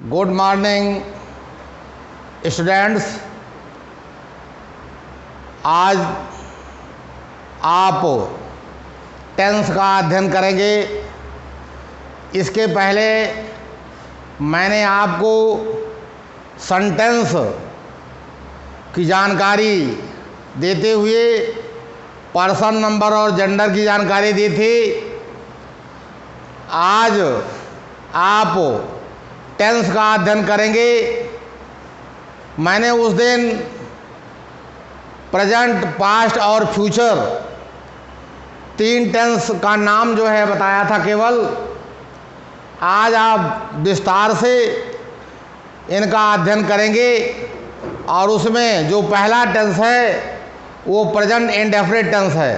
Good morning students. आज आप tense का अध्ययन करेंगे। इसके पहले मैंने आपको सेंटेंस की जानकारी देते हुए पर्सन नंबर और जेंडर की जानकारी दी थी। आज आप टेंस का अध्ययन करेंगे। मैंने उस दिन प्रेजेंट, पास्ट और फ्यूचर 3 टेंस का नाम जो है बताया था केवल। आज आप विस्तार से इनका अध्ययन करेंगे और उसमें जो पहला टेंस है वो प्रेजेंट इंडेफिनिट टेंस है।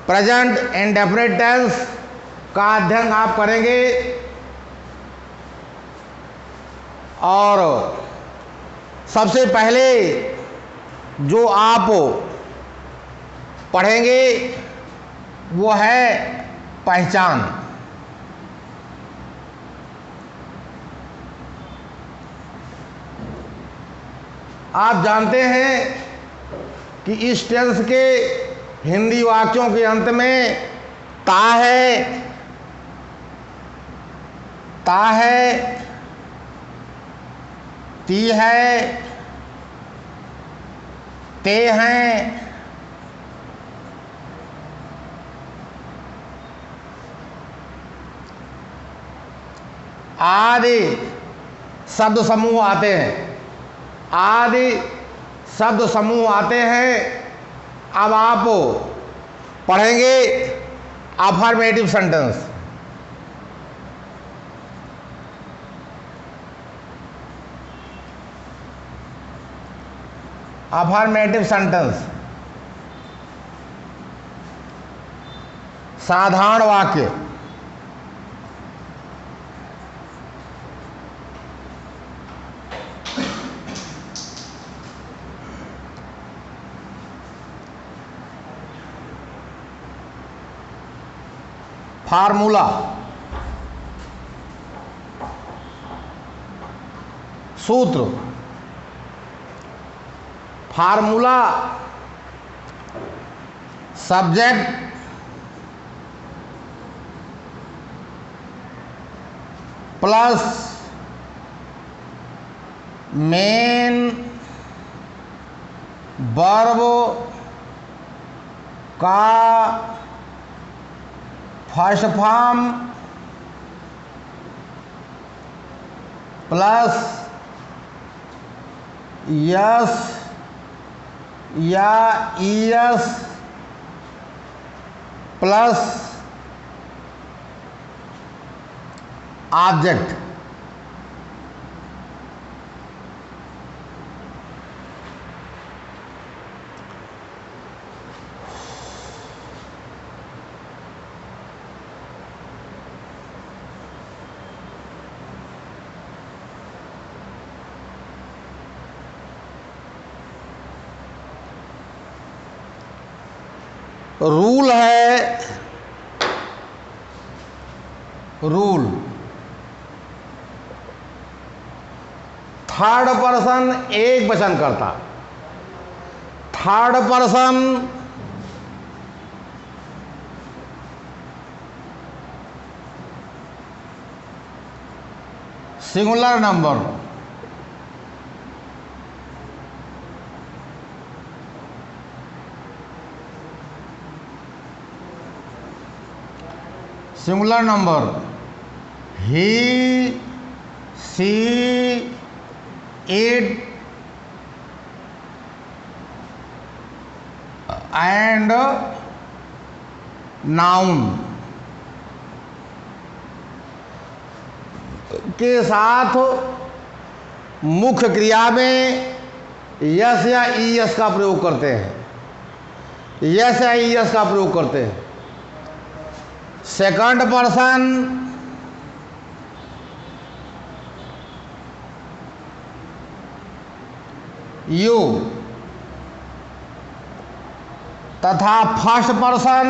प्रेजेंट इंडेफिनिट टेंस का अध्ययन आप करेंगे और सबसे पहले जो आप पढ़ेंगे वो है पहचान। आप जानते हैं कि इस टेंस के हिंदी वाक्यों के अंत में ता है, ती है, ते हैं, आदि शब्द समूह आते हैं। आदि शब्द समूह आते हैं। अब आप पढ़ेंगे अफर्मेटिव सेंटेंस। अफर्मेटिव सेंटेंस साधारण वाक्य। फार्मूला, सूत्र। Formula subject plus main verb का फर्स्ट फॉर्म प्लस यस या ईएस प्लस ऑब्जेक्ट। रूल है, रूल थर्ड पर्सन एक वचन करता। Third person singular number. Singular number he, she, it and noun के साथ मुख्य क्रिया में यस या ईएस का प्रयोग करते हैं। यस या ईएस का प्रयोग करते हैं। सेकंड पर्सन यू तथा फर्स्ट पर्सन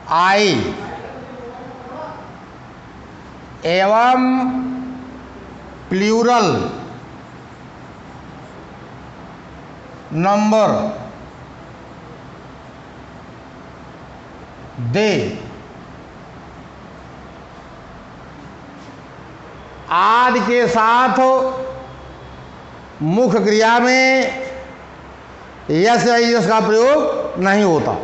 आई एवं प्लूरल नंबर दे। आदि के साथ मुख्य क्रिया में यस या यस का प्रयोग नहीं होता।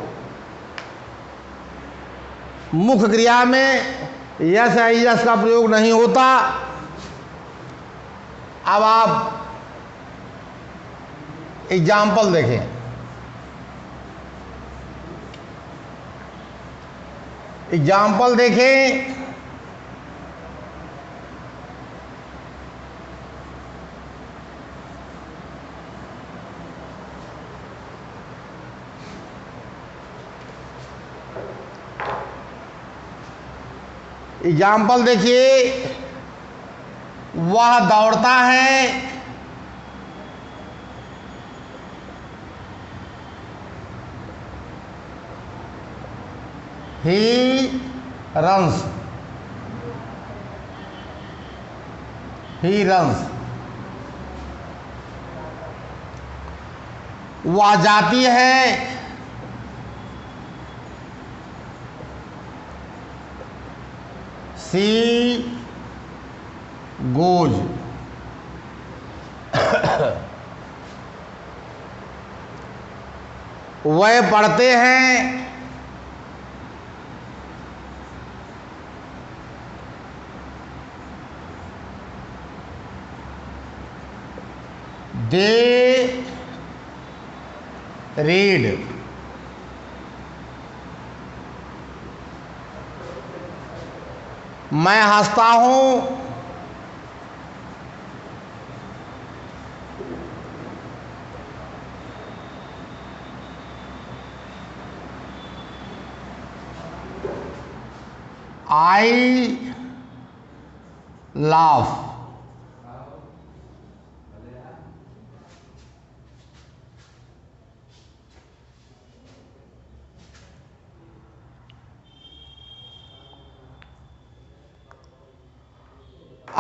मुख्य क्रिया में यस या यस का प्रयोग नहीं होता। अब आप एग्जाम्पल देखें। एग्जाम्पल देखें। एग्जाम्पल देखिए, वह दौड़ता है, ही रन्स, ही रन्स। वह जाती है, सी गोज। वह पढ़ते हैं, दे रीड। मैं हंसता हूं, आई लाफ।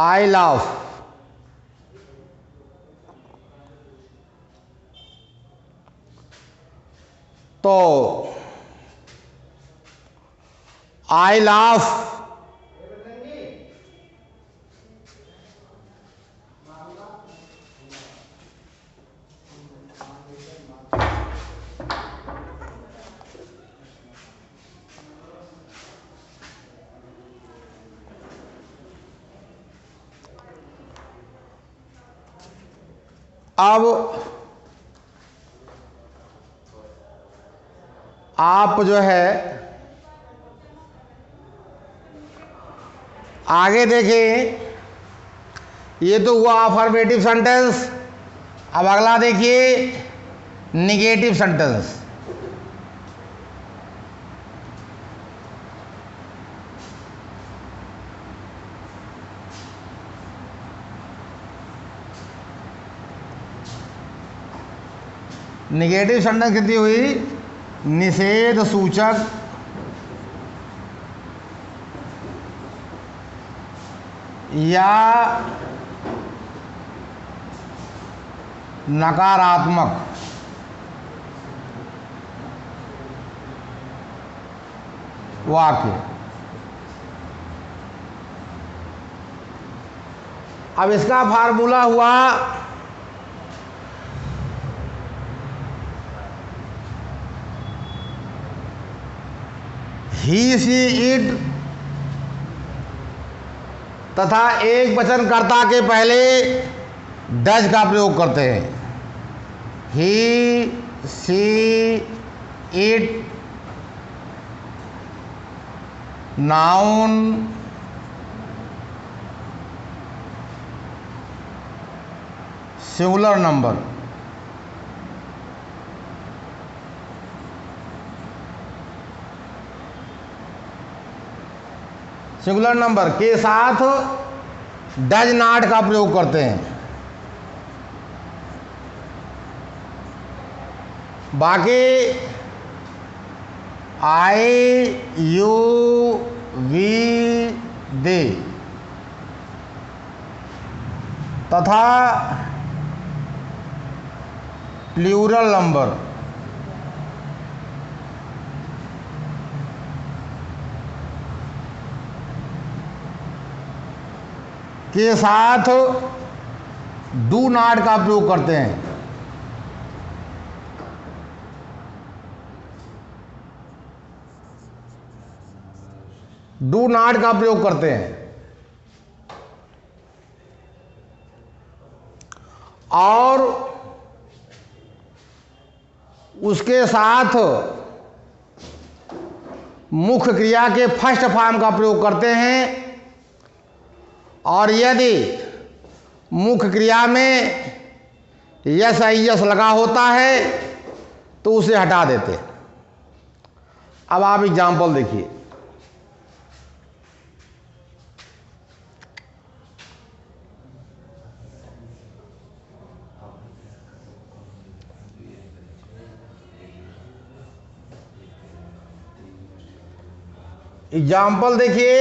आई लाफ। तो आई लाफ अब आप जो है आगे देखें। ये तो हुआ अफर्मेटिव सेंटेंस। अब अगला देखिए निगेटिव सेंटेंस। निगेटिव सेंटेंस कितनी हुई? निषेध सूचक या नकारात्मक वाक्य। अब इसका फार्मूला हुआ ही सी इट तथा एक वचनकर्ता के पहले डज का प्रयोग करते हैं। He she it noun singular number. Singular number के साथ डज नॉट का प्रयोग करते हैं। बाकी IUVD तथा प्लूरल नंबर के साथ डू नॉट का प्रयोग करते हैं। डू नॉट का प्रयोग करते हैं और उसके साथ मुख्य क्रिया के फर्स्ट फॉर्म का प्रयोग करते हैं और यदि मुख्य क्रिया में यस आई लगा होता है तो उसे हटा देते। अब आप एग्जाम्पल देखिए। एग्जाम्पल देखिए।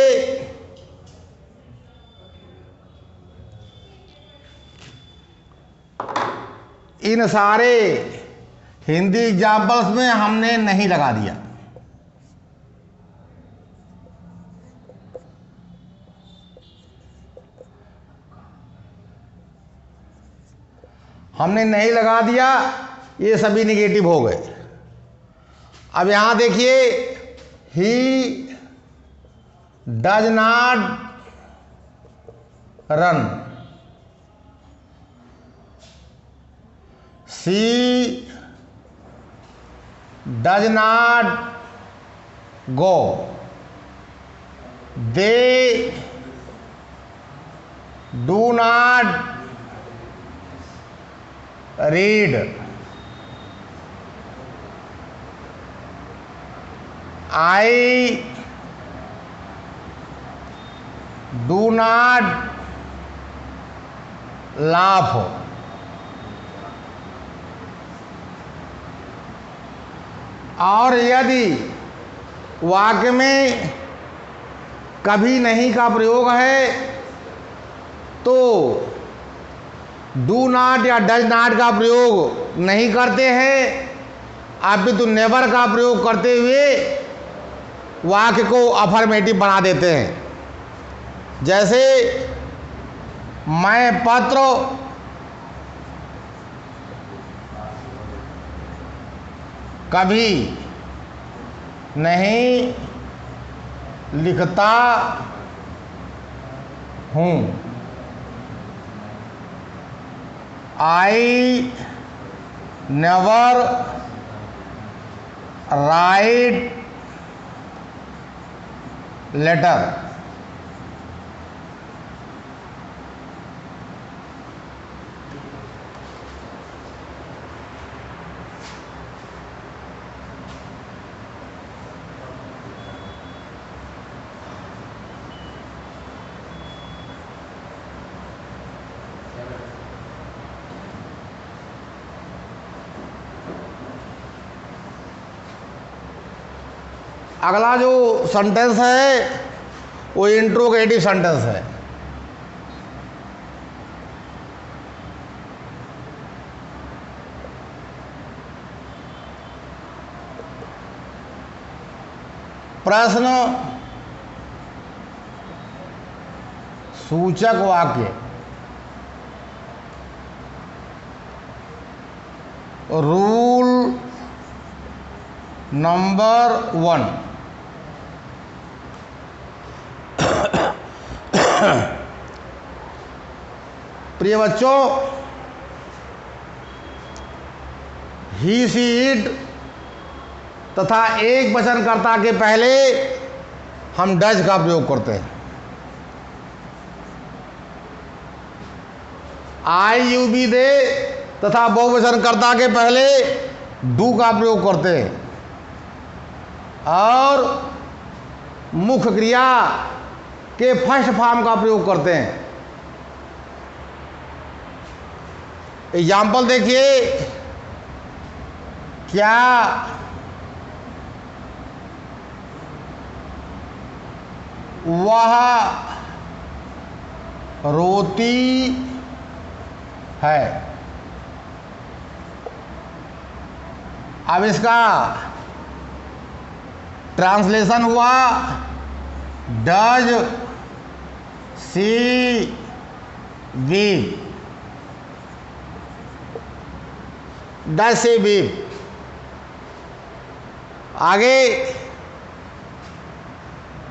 इन सारे हिंदी एग्जाम्पल्स में हमने नहीं लगा दिया। हमने नहीं लगा दिया, ये सभी निगेटिव हो गए। अब यहां देखिए, he does not run, she does not go, they do not read, I do not laugh. और यदि वाक्य में कभी नहीं का प्रयोग है तो डू नॉट या डज नॉट का प्रयोग नहीं करते हैं, अपितु नेवर का प्रयोग करते हुए वाक्य को अफर्मेटिव बना देते हैं। जैसे मैं पत्र कभी नहीं लिखता हूँ, आई नेवर राइट लेटर। अगला जो सेंटेंस है वो इंट्रोगेटिव सेंटेंस है। प्रश्न सूचक वाक्य, रूल नंबर 1, प्रिय बच्चों, ही सी इट तथा एक वचनकर्ता के पहले हम डज का प्रयोग करते हैं। आई यू बी दे तथा बहुवचनकर्ता के पहले डू का प्रयोग करते हैं और मुख्य क्रिया के फर्स्ट फॉर्म का प्रयोग करते हैं। एग्जाम्पल देखिए। क्या वह रोती है। अब इसका ट्रांसलेशन हुआ, does she weep, does she weep. आगे,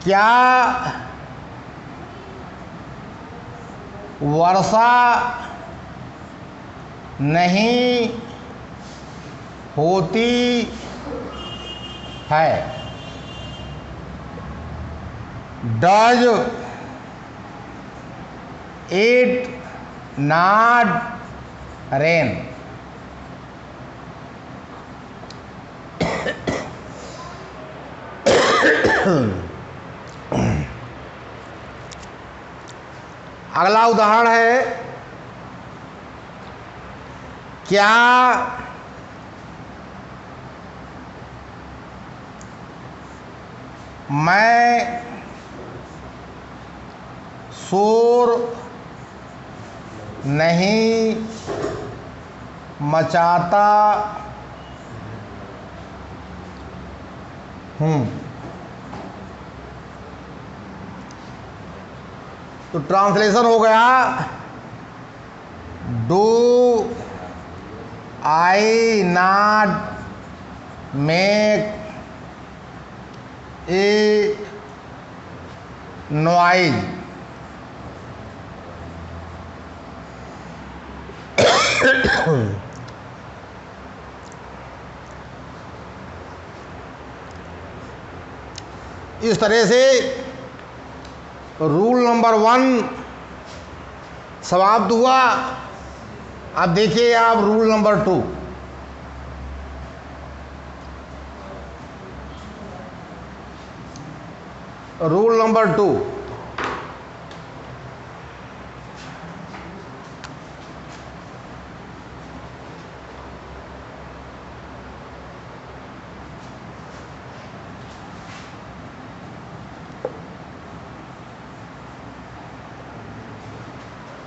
क्या वर्षा नहीं होती है? Does it not rain? अगला उदाहरण है, क्या मैं शोर नहीं मचाता हूँ? तो ट्रांसलेशन हो गया, do I not make a noise? इस तरह से रूल नंबर 1 समाप्त हुआ। अब देखिए आप rule number 2। Rule number 2,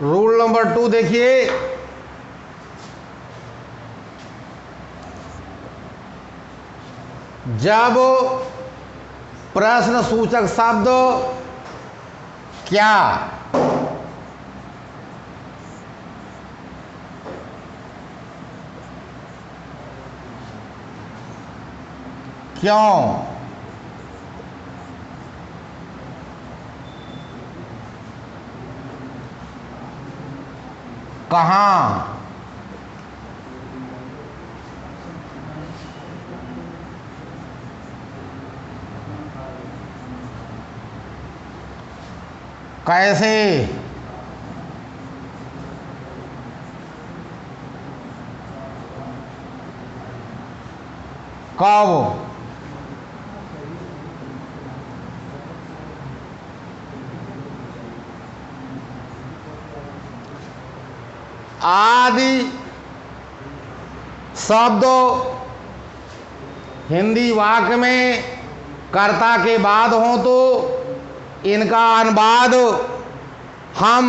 rule number 2 देखिए, जब प्रश्न सूचक शब्द क्या, क्यों, कहाँ, कैसे, कब, आदि शब्द हिंदी वाक्य में कर्ता के बाद हो तो इनका अनुवाद हम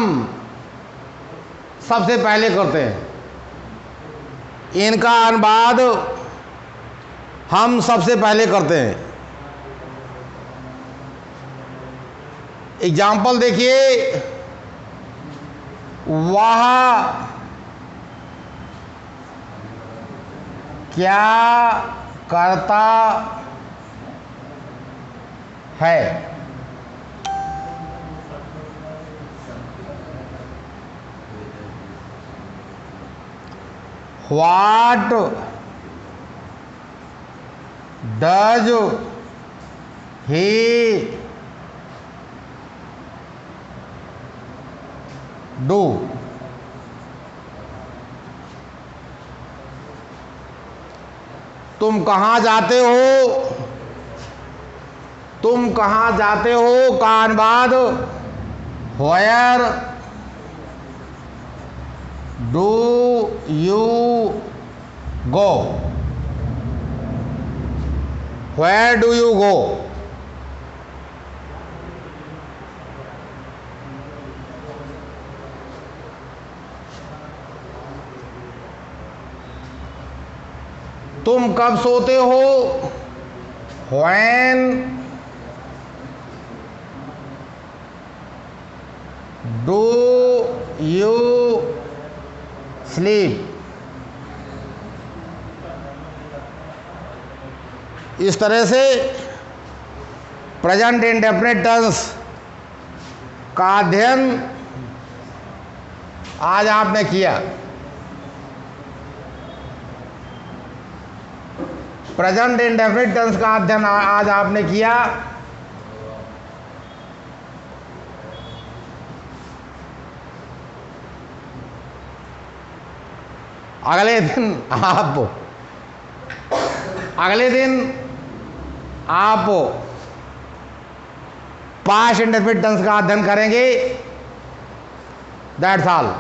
सबसे पहले करते हैं। इनका अनुवाद हम सबसे पहले करते हैं। एग्जाम्पल देखिए, वह क्या करता है? What does he do? तुम कहाँ जाते हो? तुम कहाँ जाते हो का अनुवाद Where do you go? Where do you go? तुम कब सोते हो? When do you sleep? इस तरह से प्रेजेंट इंडेफिनिट टेंस का अध्ययन आज आपने किया। प्रेजेंट इंडेफिनिट टेंस का अध्ययन आज आपने किया। अगले दिन आप पास्ट इंडेफिनिट टेंस का अध्ययन करेंगे। That's all.